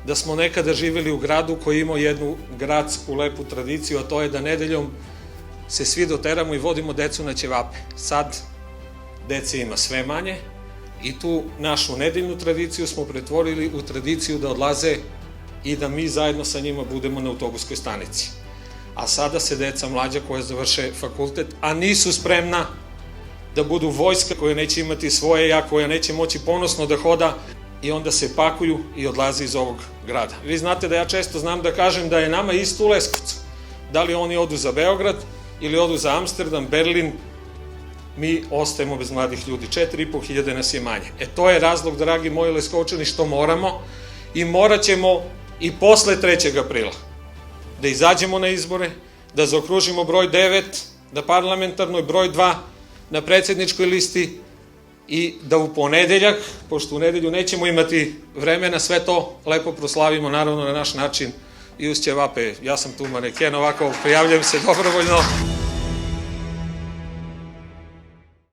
da smo nekada živjeli u gradu koji ima jednu gradsku lepu tradiciju, a to je da nedeljom se svi doteramo i vodimo decu na ćevape. Sad dece ima sve manje i tu našu nedeljnu tradiciju smo pretvorili u tradiciju da odlaze i da mi zajedno sa njima budemo na autobuskoj stanici. A sada se deca mlađa koja završe fakultet, a nisu spremna da budu vojska koja neće imati svoje ja, koja neće moći ponosno da hoda, i onda se pakuju i odlaze iz ovog grada. Vi znate da ja često znam da kažem da je nama isto u Leskovcu. Da li oni odu za Beograd ili odu za Amsterdam, Berlin, mi ostajemo bez mladih ljudi. 4.500 nas je manje. To je razlog, dragi moji Leskovčani, što moramo i morat ćemo i posle 3. aprila da izađemo na izbore, da zaokružimo broj 9, na parlamentarnoj broj 2, na predsjedničkoj listi i da u ponedeljak, pošto u nedelju nećemo imati vremena, sve to lepo proslavimo, naravno na naš način i uz ćevape. Ja sam tu maneken, ovako prijavljam se dobrovoljno.